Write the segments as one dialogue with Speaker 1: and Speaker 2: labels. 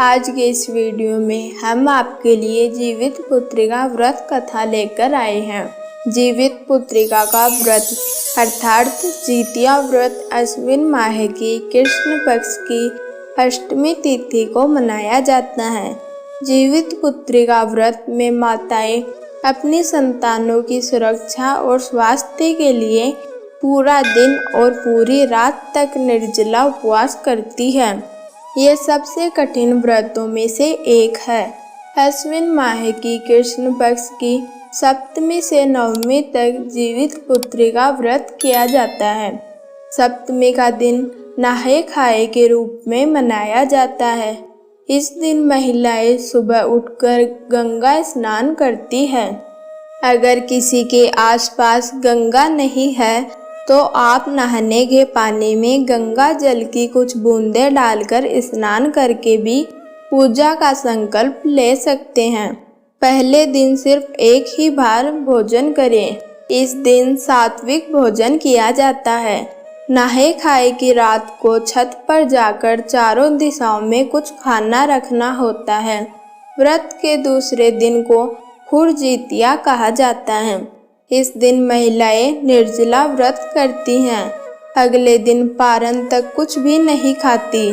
Speaker 1: आज के इस वीडियो में हम आपके लिए जीवित पुत्रिका व्रत कथा लेकर आए हैं। जीवित पुत्रिका का व्रत अर्थात जितिया व्रत अश्विन माह की कृष्ण पक्ष की अष्टमी तिथि को मनाया जाता है। जीवित पुत्रिका व्रत में माताएं अपनी संतानों की सुरक्षा और स्वास्थ्य के लिए पूरा दिन और पूरी रात तक निर्जला उपवास करती है। ये सबसे कठिन व्रतों में से एक है। अश्विन माह की कृष्ण पक्ष की सप्तमी से नवमी तक जीवित पुत्रिका व्रत किया जाता है। सप्तमी का दिन नहाए खाए के रूप में मनाया जाता है। इस दिन महिलाएं सुबह उठकर गंगा स्नान करती हैं। अगर किसी के आसपास गंगा नहीं है तो आप नहाने के पानी में गंगा जल की कुछ बूंदें डालकर स्नान करके भी पूजा का संकल्प ले सकते हैं। पहले दिन सिर्फ एक ही बार भोजन करें। इस दिन सात्विक भोजन किया जाता है। नहाए खाए की रात को छत पर जाकर चारों दिशाओं में कुछ खाना रखना होता है। व्रत के दूसरे दिन को खुरजितिया कहा जाता है। इस दिन महिलाएं निर्जला व्रत करती हैं। अगले दिन पारण तक कुछ भी नहीं खाती।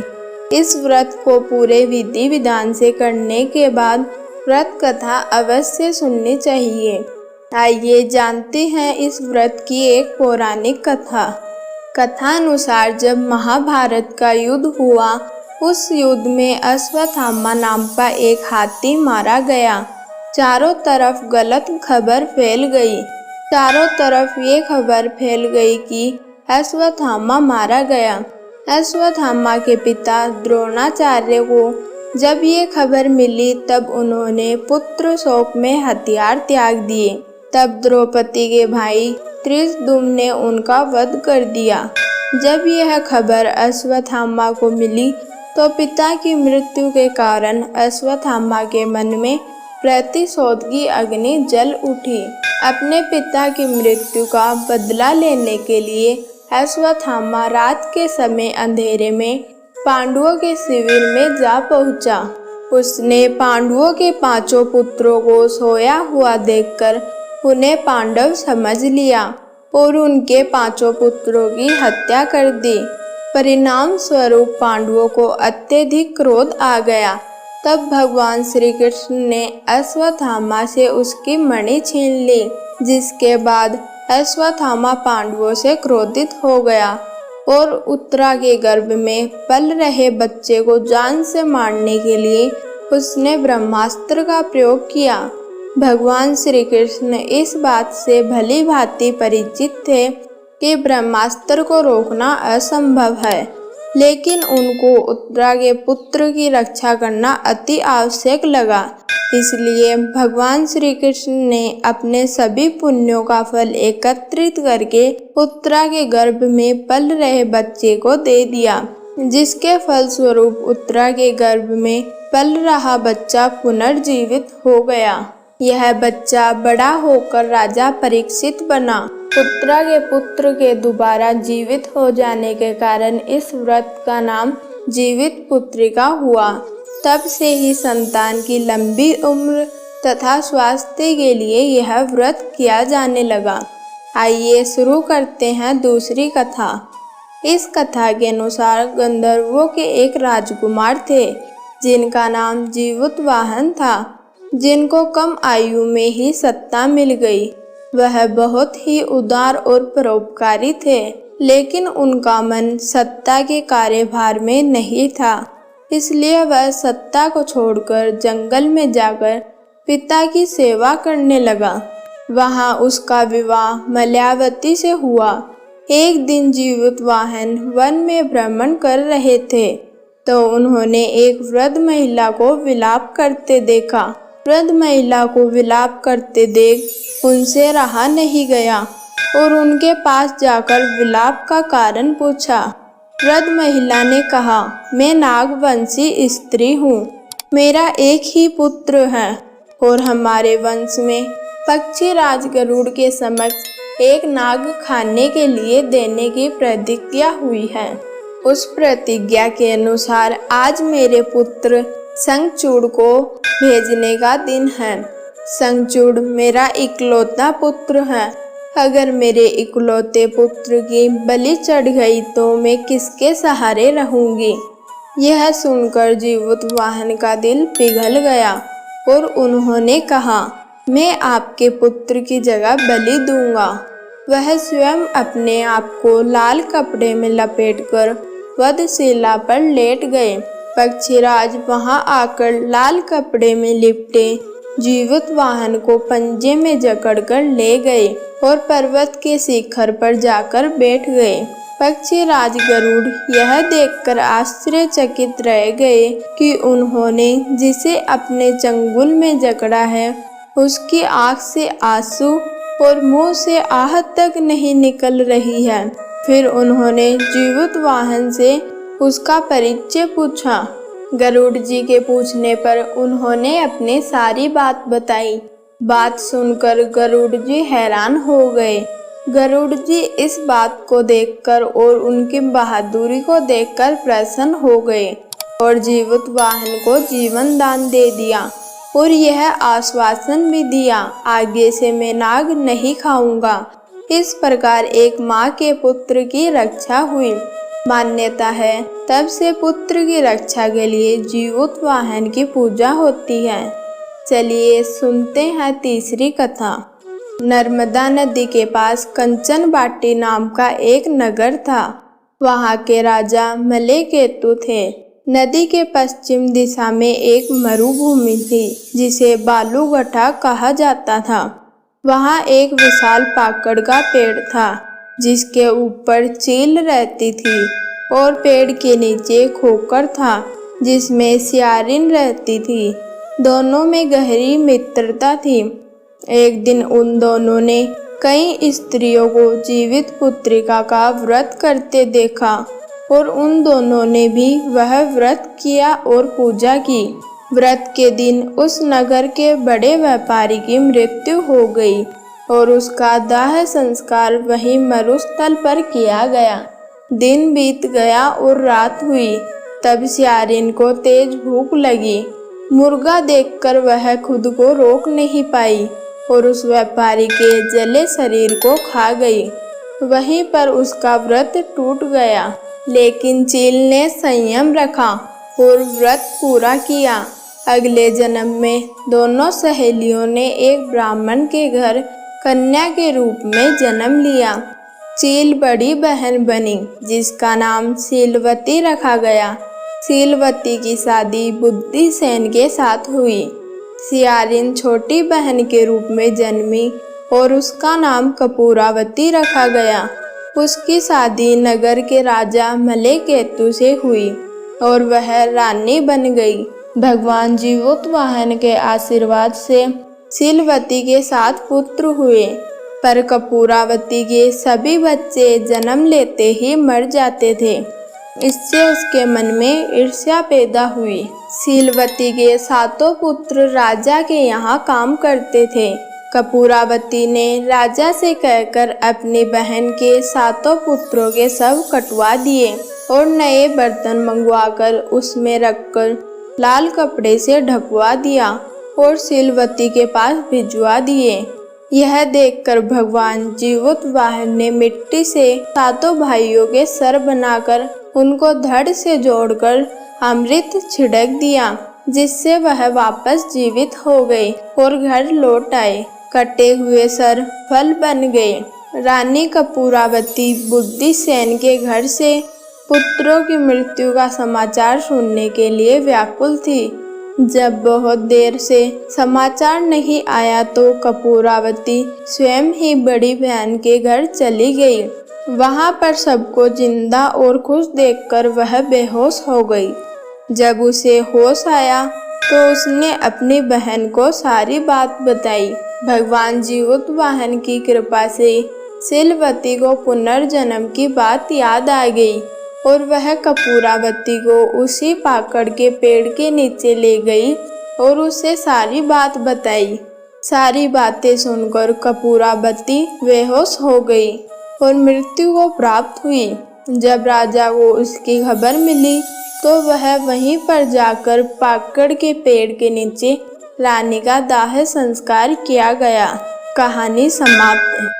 Speaker 1: इस व्रत को पूरे विधि विधान से करने के बाद व्रत कथा अवश्य सुननी चाहिए। आइए जानते हैं इस व्रत की एक पौराणिक कथा। कथानुसार जब महाभारत का युद्ध हुआ, उस युद्ध में अश्वत्थामा नाम का एक हाथी मारा गया। चारों तरफ गलत खबर फैल गई। चारों तरफ ये खबर फैल गई कि अश्वत्थामा मारा गया। अश्वत्थामा के पिता द्रोणाचार्य को जब ये खबर मिली तब उन्होंने पुत्र शोक में हथियार त्याग दिए। तब द्रौपदी के भाई धृष्टद्युम्न ने उनका वध कर दिया। जब यह खबर अश्वत्थामा को मिली तो पिता की मृत्यु के कारण अश्वत्थामा के मन में प्रतिशोध की अग्नि जल उठी। अपने पिता की मृत्यु का बदला लेने के लिए अश्वत्थामा रात के समय अंधेरे में पांडवों के शिविर में जा पहुंचा। उसने पांडवों के पांचों पुत्रों को सोया हुआ देखकर उन्हें पांडव समझ लिया और उनके पांचों पुत्रों की हत्या कर दी। परिणाम स्वरूप पांडवों को अत्यधिक क्रोध आ गया। तब भगवान श्री कृष्ण ने अश्वत्थामा से उसकी मणि छीन ली, जिसके बाद अश्वत्थामा पांडवों से क्रोधित हो गया और उत्तरा के गर्भ में पल रहे बच्चे को जान से मारने के लिए उसने ब्रह्मास्त्र का प्रयोग किया। भगवान श्री कृष्ण इस बात से भली भांति परिचित थे कि ब्रह्मास्त्र को रोकना असंभव है, लेकिन उनको उत्तरा के पुत्र की रक्षा करना अति आवश्यक लगा। इसलिए भगवान श्री कृष्ण ने अपने सभी पुण्यों का फल एकत्रित करके उत्तरा के गर्भ में पल रहे बच्चे को दे दिया, जिसके फलस्वरूप उत्तरा के गर्भ में पल रहा बच्चा पुनर्जीवित हो गया। यह बच्चा बड़ा होकर राजा परीक्षित बना। उत्तरा के पुत्र के दोबारा जीवित हो जाने के कारण इस व्रत का नाम जीवित पुत्रिका हुआ। तब से ही संतान की लंबी उम्र तथा स्वास्थ्य के लिए यह व्रत किया जाने लगा। आइए शुरू करते हैं दूसरी कथा। इस कथा के अनुसार गंधर्वों के एक राजकुमार थे, जिनका नाम जीवतवाहन था, जिनको कम आयु में ही सत्ता मिल गई। वह बहुत ही उदार और परोपकारी थे, लेकिन उनका मन सत्ता के कार्यभार में नहीं था। इसलिए वह सत्ता को छोड़कर जंगल में जाकर पिता की सेवा करने लगा। वहां उसका विवाह मलयावती से हुआ। एक दिन जीवतवाहन वन में भ्रमण कर रहे थे तो उन्होंने एक वृद्ध महिला को विलाप करते देखा। वृद्ध महिला को विलाप करते देख उनसे रहा नहीं गया और उनके पास जाकर विलाप का कारण पूछा। वृद्ध महिला ने कहा, मैं नागवंशी स्त्री हूँ। मेरा एक ही पुत्र है और हमारे वंश में पक्षी राज गरुड़ के समक्ष एक नाग खाने के लिए देने की प्रतिज्ञा हुई है। उस प्रतिज्ञा के अनुसार आज मेरे पुत्र शंखचूड़ को भेजने का दिन है। शंखचूड़ मेरा इकलौता पुत्र है। अगर मेरे इकलौते पुत्र की बलि चढ़ गई तो मैं किसके सहारे रहूंगी। यह सुनकर जीवतवाहन का दिल पिघल गया और उन्होंने कहा, मैं आपके पुत्र की जगह बलि दूंगा। वह स्वयं अपने आप को लाल कपड़े में लपेटकर वधशिला पर लेट गए। पक्षीराज वहां आकर लाल कपड़े में लिपटे जीवतवाहन को पंजे में जकड़कर ले गए और पर्वत के शिखर पर जाकर बैठ गए। पक्षीराज गरुड़ यह देखकर आश्चर्यचकित रह गए कि उन्होंने जिसे अपने चंगुल में जकड़ा है उसकी आँख से आंसू और मुंह से आहट तक नहीं निकल रही है। फिर उन्होंने जीवतवाहन से उसका परिचय पूछा। गरुड़ जी के पूछने पर उन्होंने अपनी सारी बात बताई। बात सुनकर गरुड़ जी हैरान हो गए। गरुड़ जी इस बात को देखकर और उनकी बहादुरी को देखकर प्रसन्न हो गए और जीवतवाहन को जीवन दान दे दिया और यह आश्वासन भी दिया, आगे से मैं नाग नहीं खाऊंगा। इस प्रकार एक माँ के पुत्र की रक्षा हुई। मान्यता है तब से पुत्र की रक्षा के लिए जीवतवाहन की पूजा होती है। चलिए सुनते हैं तीसरी कथा। नर्मदा नदी के पास कंचन बाटी नाम का एक नगर था। वहाँ के राजा मलेकेतु थे। नदी के पश्चिम दिशा में एक मरुभूमि थी जिसे बालूगठा कहा जाता था। वहाँ एक विशाल पाकड़ का पेड़ था जिसके ऊपर चील रहती थी और पेड़ के नीचे खोकर था जिसमें सियारिन रहती थी। दोनों में गहरी मित्रता थी। एक दिन उन दोनों ने कई स्त्रियों को जीवित पुत्रिका का व्रत करते देखा और उन दोनों ने भी वह व्रत किया और पूजा की। व्रत के दिन उस नगर के बड़े व्यापारी की मृत्यु हो गई और उसका दाह संस्कार वहीं मरुस्थल पर किया गया। दिन बीत गया और रात हुई। तब सियारिन को तेज भूख लगी। मुर्गा देखकर वह खुद को रोक नहीं पाई और उस व्यापारी के जले शरीर को खा गई। वहीं पर उसका व्रत टूट गया, लेकिन चील ने संयम रखा और व्रत पूरा किया। अगले जन्म में दोनों सहेलियों ने एक ब्राह्मण के घर कन्या के रूप में जन्म लिया। चील बड़ी बहन बनी जिसका नाम शीलवती रखा गया। शीलवती की शादी बुद्धिसेन के साथ हुई। सियारिन छोटी बहन के रूप में जन्मी और उसका नाम कपूरावती रखा गया। उसकी शादी नगर के राजा मलेकेतु से हुई और वह रानी बन गई। भगवान जीवतवाहन के आशीर्वाद से शीलवती के 7 पुत्र हुए, पर कपूरावती के सभी बच्चे जन्म लेते ही मर जाते थे। इससे उसके मन में ईर्ष्या पैदा हुई। शीलवती के 7 पुत्र राजा के यहाँ काम करते थे। कपूरावती ने राजा से कहकर अपनी बहन के 7 पुत्रों के शव कटवा दिए और नए बर्तन मंगवाकर उसमें रखकर लाल कपड़े से ढकवा दिया और शीलवती के पास भिजवा दिए। यह देखकर भगवान जीवतवाहन ने मिट्टी से 7 भाइयों के सर बनाकर उनको धड़ से जोड़कर अमृत छिड़क दिया, जिससे वह वापस जीवित हो गए और घर लौट आए। कटे हुए सर फल बन गए। रानी कपूरावती बुद्धिसेन के घर से पुत्रों की मृत्यु का समाचार सुनने के लिए व्याकुल थी। जब बहुत देर से समाचार नहीं आया तो कपूरावती स्वयं ही बड़ी बहन के घर चली गई। वहां पर सबको जिंदा और खुश देखकर वह बेहोश हो गई। जब उसे होश आया तो उसने अपनी बहन को सारी बात बताई। भगवान जीवतवाहन की कृपा से शीलवती को पुनर्जन्म की बात याद आ गई और वह कपूरावती को उसी पाकड़ के पेड़ के नीचे ले गई और उसे सारी बात बताई। सारी बातें सुनकर कपूरावती बेहोश हो गई और मृत्यु को प्राप्त हुई। जब राजा को उसकी खबर मिली तो वह वहीं पर जाकर पाकड़ के पेड़ के नीचे रानी का दाह संस्कार किया गया। कहानी समाप्त।